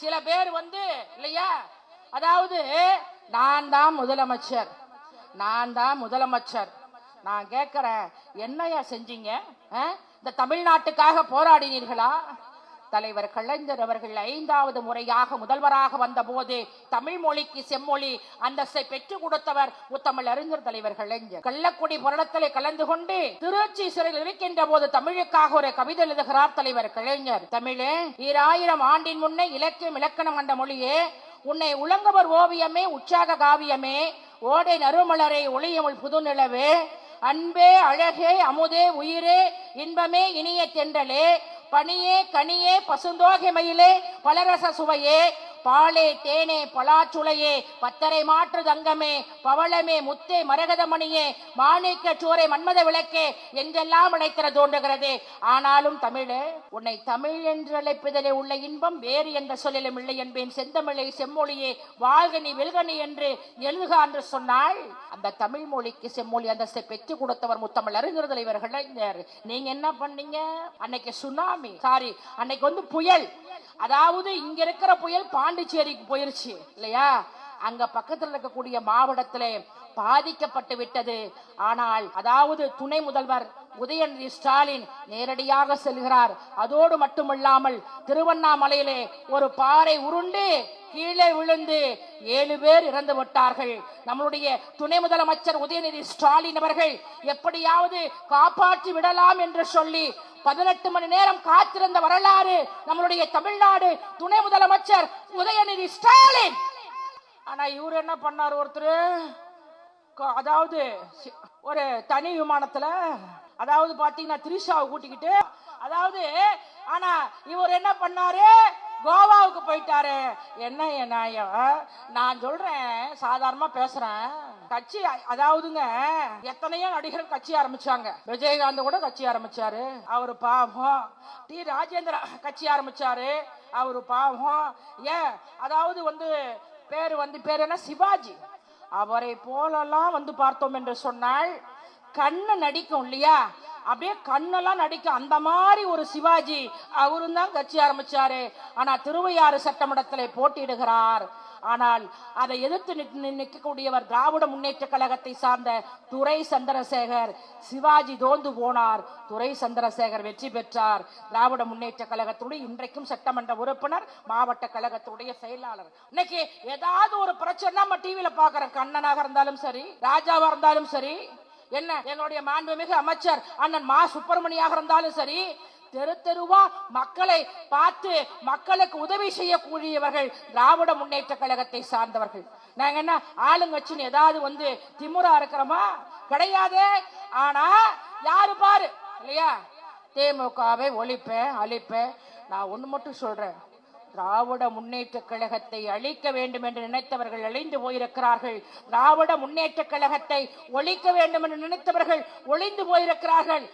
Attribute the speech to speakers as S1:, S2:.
S1: சில பேர் இல்லையா, அதாவது நான் தான் முதலமைச்சர், நான் தான் முதலமைச்சர். நான் கேட்கிறேன், என்னையா செஞ்சீங்க? இந்த தமிழ்நாட்டுக்காக போராடினீர்களா? தலைவர் கலைஞர் அவர்கள் 5வது முறையாக முதல்வராக வந்த போது தமிழ் மொழிக்கு செம்மொழி அந்தஸ்தை பெற்றுக் கொடுத்தவர் முத்தமிழ் அறிஞர் தலைவர் கலைஞர். கள்ளக்குடி போராட்டத்திலே கலந்து கொண்டு திருச்சி சிறையில் இருக்கின்ற போது தமிழுக்காக ஒரு கவிதை எழுதுகிறார் தலைவர் கலைஞர். தமிழே, 2000 ஆண்டின் முன்னே இலக்கியம் இலக்கணம் கண்ட மொழியே, உன்னை உலங்கவர் ஓவியமே உற்சாக காவியமே, ஓடை நறுமலரை ஒளியமுள் புது நிலவே, அன்பே அழகே அமுதே உயிரே இன்பமே இனிய தென்றலே, பனியே கனியே பசுந்தோகை மயிலே பலரச சுவையே, பாலே தேனே பலாச்சுளையே பத்தரை மாற்று தங்கமே பவளமே முத்தே மரகதமணியே மாணிக்க சோரை மன்மத விளக்கே என்றெல்லாம் அழைத்திர தோன்றுகிறது. ஆனாலும் தமிழே, உன்னை தமிழ் என்று அழைப்பதிலே உள்ள இன்பம் வேறு என்ற சொல்லிலும் இல்லை என்பேன். செந்தமிழை செம்மொழியே வாழ்கனி வெல்கனி என்று எழுதுக என்று சொன்னால், அந்த தமிழ் மொழிக்கு செம்மொழி அந்தஸ்தை பெற்றுக் கொடுத்தவர் முத்தமிழ் அறிஞர் தலைவர் கலைஞர். நீங்க என்ன பண்ணீங்க? அன்னைக்கு சுனாமி, அன்னைக்கு புயல், அதாவது இங்க இருக்கிற புயல் பாண்டிச்சேரிக்கு போயிருச்சு இல்லையா, அங்க பக்கத்தில் இருக்கக்கூடிய மாவட்டத்திலே பாதிக்கப்பட்டு விட்டது. ஆனால் அதாவது துணை முதல்வர் உதயநிதி ஸ்டாலின் நேரடியாக செல்கிறார். அதோடு மட்டுமல்லாமல் திருவண்ணாமலையிலே ஒரு பாறை உருண்டு கீழே விழுந்து 7 பேர் இறந்து விட்டார்கள். நம்மளுடைய துணை முதலமைச்சர் உதயநிதி ஸ்டாலின் அவர்கள் எப்படியாவது காப்பாற்றி விடலாம் என்று சொல்லி 18 மணி நேரம் காத்திருந்த வரலாறு நம்மளுடைய தமிழ்நாடு துணை முதலமைச்சர் உதயநிதி ஸ்டாலின். ஆனா இவர் என்ன பண்ணார்? ஒருத்தர் அதாவது ஒரு தனி விமானத்துல, அதாவது பாத்தீங்கன்னா திரிஷாவை கூட்டிக்கிட்டு, அதாவது ஆனா இவர் என்ன பண்ணாரு? கோவாவுக்கு போயிட்டாரு. என்ன நியாயம்? நான் சொல்றேன், சாதாரணமா பேசுறேன். கட்சி அதாவதுங்க, எத்தனையோ நடிகர் கட்சி ஆரம்பிச்சாங்க. விஜயகாந்த் கூட கட்சி ஆரம்பிச்சாரு, அவரு பாவம். டி ராஜேந்திர கட்சி ஆரம்பிச்சாரு, அவரு பாவம். ஏன், அதாவது பேர் என்ன, சிவாஜி. அவரை போலெல்லாம் பார்த்தோம் என்று சொன்னால் கண்ணு நடிக்கும் இல்லையா, அப்படியே கண்ணெல்லாம் நடிக்கும். அந்த மாதிரி ஒரு சிவாஜி அவரும் தான் கட்சி ஆரம்பிச்சாரு. ஆனா திருவையாறு சட்டமன்றத்திலே போட்டியிடுகிறார். ஆனால் அதை எதிர்த்து நிற்கக்கூடியவர் திராவிட முன்னேற்ற கழகத்தை சார்ந்த துரை சந்திரசேகர். சிவாஜி தோந்து போனார், துரை சந்திரசேகர் வெற்றி பெற்றார். திராவிட முன்னேற்ற கழகத்துடைய இன்றைக்கும் சட்டமன்ற உறுப்பினர், மாவட்ட கழகத்துடைய செயலாளர். இன்னைக்கு ஏதாவது ஒரு பிரச்சனை நம்ம டிவியில பாக்குறோம். கண்ணனாக இருந்தாலும் சரி, ராஜாவா இருந்தாலும் சரி, என்ன எங்களுடைய மாண்புமிகு அமைச்சர் அண்ணன் மா சுப்பிரமணியாக இருந்தாலும் சரி, தெரு தெருவா மக்களை பார்த்து மக்களுக்கு உதவி செய்யக்கூடியவர்கள் திராவிட முன்னேற்ற கழகத்தை சார்ந்தவர்கள். நாங்க என்ன ஆளுங்கட்சின்னு ஏதாவது திமுறா இருக்கிறோமா? கிடையாது. ஆனா யாரு பாரு இல்லையா, திமுகவை ஒழிப்பேன் அழிப்பேன். நான் ஒண்ணு மட்டும் சொல்றேன், திராவிட முன்னேற்ற கழகத்தை அழிக்க வேண்டும் என்று நினைத்தவர்கள் அழிந்து போயிருக்கிறார்கள். திராவிட முன்னேற்ற கழகத்தை ஒழிக்க வேண்டும் என்று நினைத்தவர்கள் ஒளிந்து போயிருக்கிறார்கள்.